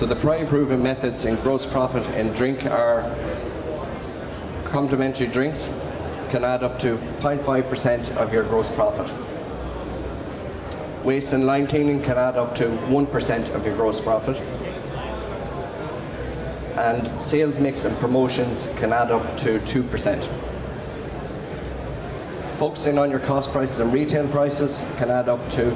So the 5 proven methods in gross profit in drink are: complimentary drinks can add up to 0.5% of your gross profit. Waste and line cleaning can add up to 1% of your gross profit. And sales mix and promotions can add up to 2%. Focusing on your cost prices and retail prices can add up to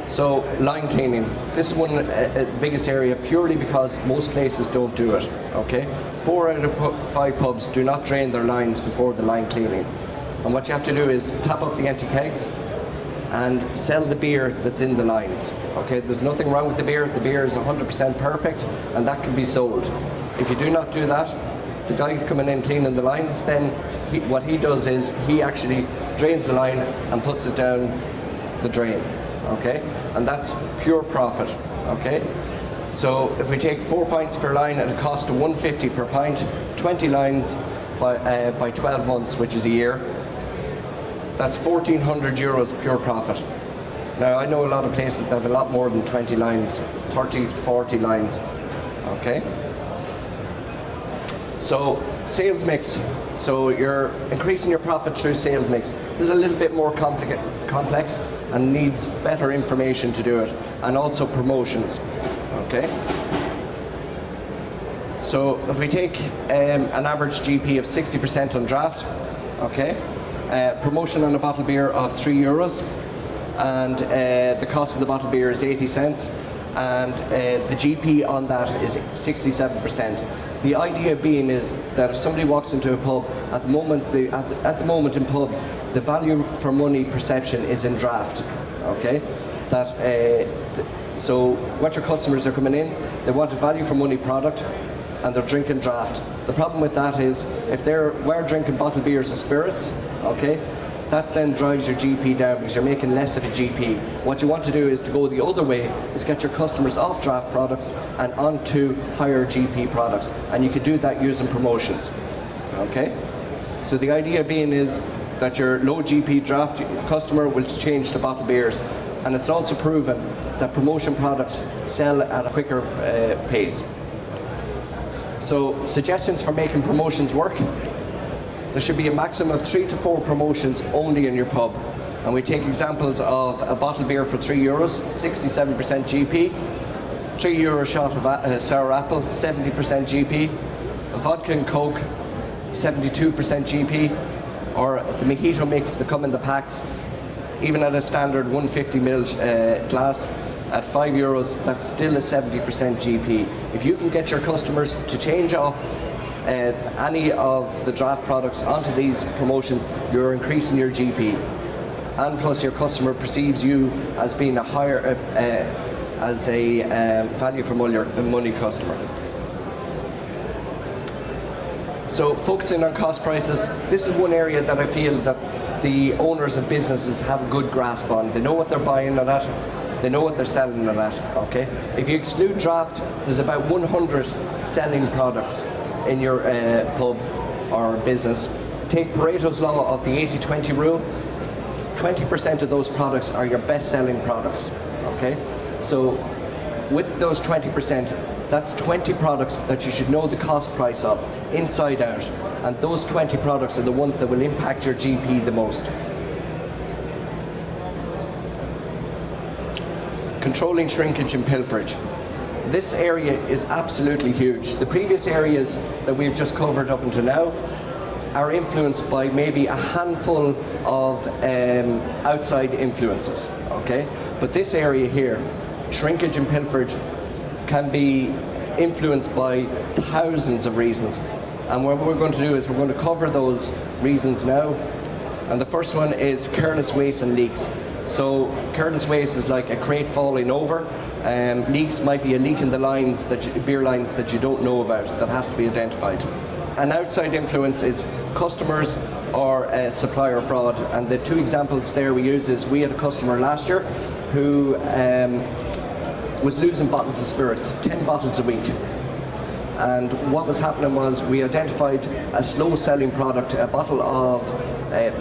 So line cleaning, this is one the biggest area purely because most places don't do it, okay? 4 out of 5 pubs do not drain their lines before the line cleaning. And what you have to do is tap up the empty kegs and sell the beer that's in the lines, okay? There's nothing wrong with the beer is 100% perfect and that can be sold. If you do not do that, the guy coming in cleaning the lines, then what he does is he actually drains the line and puts it down the drain. Okay, and that's pure profit. Okay, so if we take 4 pints per line at a cost of $1.50 per pint, 20 lines by 12 months, which is a year, that's €1,400 pure profit. Now I know a lot of places that have a lot more than 20 lines, 30, 40 lines. Okay, so sales mix. So you're increasing your profit through sales mix. This is a little bit more complex and needs better information to do it, and also promotions. Okay. So if we take an average GP of 60% on draft, okay, promotion on a bottle beer of €3, and the cost of the bottle beer is 80 cents, and the GP on that is 67%. The idea being is that if somebody walks into a pub, at the moment in pubs, the value for money perception is in draft. Okay, so what your customers are coming in, they want a value for money product, and they're drinking draft. The problem with that is if we're drinking bottled beers and spirits, okay, that then drives your GP down because you're making less of a GP. What you want to do is to go the other way, is get your customers off draft products and onto higher GP products. And you can do that using promotions. Okay? So the idea being is that your low GP draft customer will change to bottled beers. And it's also proven that promotion products sell at a quicker pace. So suggestions for making promotions work. There should be a maximum of 3 to 4 promotions only in your pub. And we take examples of a bottled beer for €3, 67% GP, €3 shot of sour apple, 70% GP, a vodka and Coke, 72% GP, or the mojito mix that come in the packs, even at a standard 150ml glass, at €5, that's still a 70% GP. If you can get your customers to change off any of the draft products onto these promotions, you're increasing your GP, and plus your customer perceives you as being a higher, as a value for money customer. So focusing on cost prices, this is one area that I feel that the owners of businesses have a good grasp on. They know what they're buying it at, they know what they're selling it at. Okay, if you exclude draft, there's about 100 selling products in your pub or business. Take Pareto's law of the 80-20 rule. 20% of those products are your best selling products. Okay, so with those 20%, That's 20 products that you should know the cost price of, inside out. And those 20 products are the ones that will impact your GP the most. Controlling shrinkage and pilferage. This area is absolutely huge. The previous areas that we've just covered up until now are influenced by maybe a handful of outside influences, okay? But this area here, shrinkage and pilferage, can be influenced by thousands of reasons. And what we're going to do is we're going to cover those reasons now. And the first one is careless waste and leaks. So careless waste is like a crate falling over. Leaks might be a leak in the lines, beer lines that you don't know about, that has to be identified. An outside influence is customers or supplier fraud. And the two examples there we use is we had a customer last year who was losing bottles of spirits, 10 bottles a week. And what was happening was we identified a slow selling product, a bottle of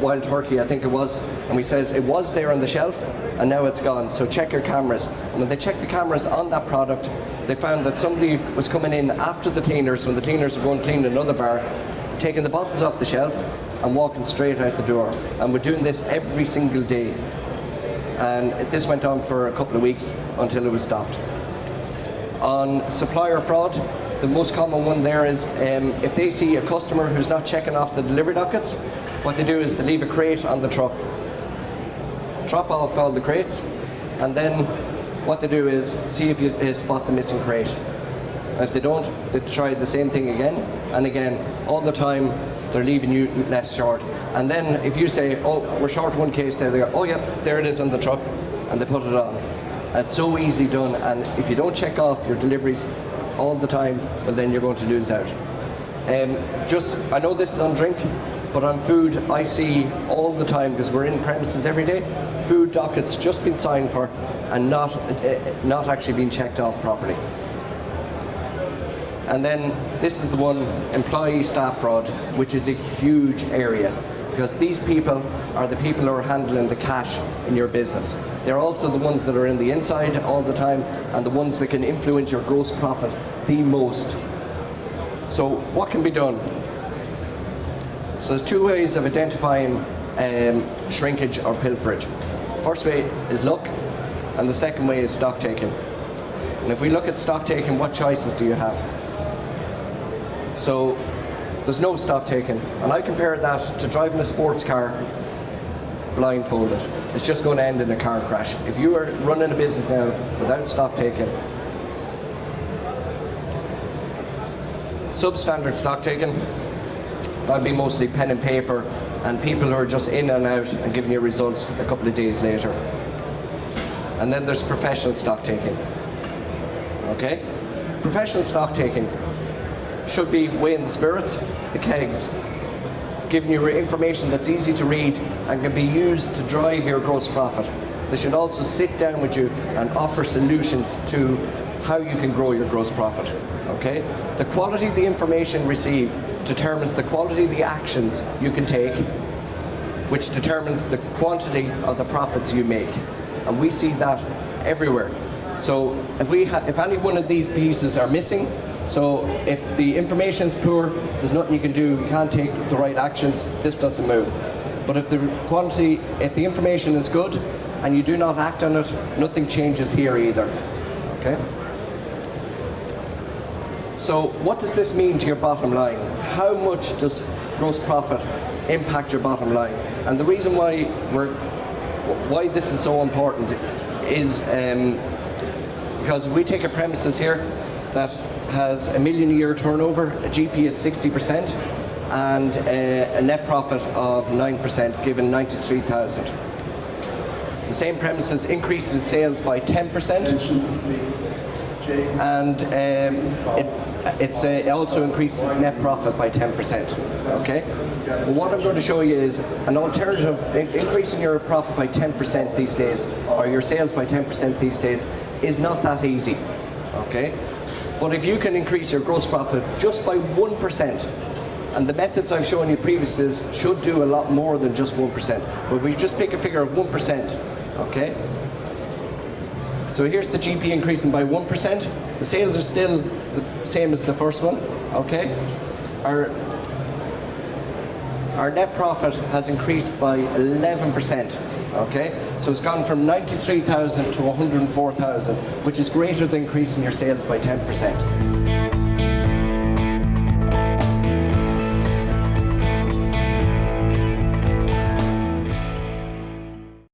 wild turkey, I think it was, and we said it was there on the shelf and now it's gone, so check your cameras. And when they checked the cameras on that product, they found that somebody was coming in after the cleaners, when the cleaners were going to clean another bar, taking the bottles off the shelf and walking straight out the door. And we're doing this every single day. And this went on for a couple of weeks until it was stopped. On supplier fraud, the most common one there is if they see a customer who's not checking off the delivery dockets, what they do is they leave a crate on the truck, drop off all the crates, and then what they do is see if you spot the missing crate. And if they don't, they try the same thing again and again. All the time, they're leaving you less short. And then if you say, oh, we're short one case there, they go, oh yeah, there it is on the truck, and they put it on. It's so easily done, and if you don't check off your deliveries all the time, well then you're going to lose out. I know this is on drink, but on food I see all the time, because we're in premises every day, food dockets just been signed for and not actually being checked off properly. And then this is the one, employee staff fraud, which is a huge area, because these people are the people who are handling the cash in your business. They're also the ones that are in the inside all the time and the ones that can influence your gross profit the most. So what can be done? So there's two ways of identifying shrinkage or pilferage. First way is luck, and the second way is stock taking. And if we look at stock taking, what choices do you have? So there's no stock taking, and I compare that to driving a sports car blindfolded. It's just going to end in a car crash. If you are running a business now without stock taking, substandard stock taking, that'd be mostly pen and paper and people who are just in and out and giving you results a couple of days later. And then there's professional stock taking. Okay? Professional stock taking should be weighing the spirits, the kegs, giving you information that's easy to read and can be used to drive your gross profit. They should also sit down with you and offer solutions to how you can grow your gross profit. Okay? The quality of the information received determines the quality of the actions you can take, which determines the quantity of the profits you make. And we see that everywhere. So if any one of these pieces are missing, so if the information is poor, there's nothing you can do, you can't take the right actions, this doesn't move. But if the information is good and you do not act on it, nothing changes here either. Okay? So what does this mean to your bottom line? How much does gross profit impact your bottom line? And the reason why this is so important is because if we take a premises here that has $1 million a year turnover, a GP is 60%, and a net profit of 9%, given 93,000. The same premises increases sales by 10%, and it also increases its net profit by 10%. Okay? Well, what I'm going to show you is an alternative. Increasing your profit by 10% these days, or your sales by 10% these days, is not that easy. Okay? But if you can increase your gross profit just by 1%, and the methods I've shown you previously should do a lot more than just 1%. But if we just pick a figure of 1%, okay? So here's the GP increasing by 1%. The sales are still the same as the first one, okay? Our net profit has increased by 11%, okay? So it's gone from 93,000 to 104,000, which is greater than increasing your sales by 10%.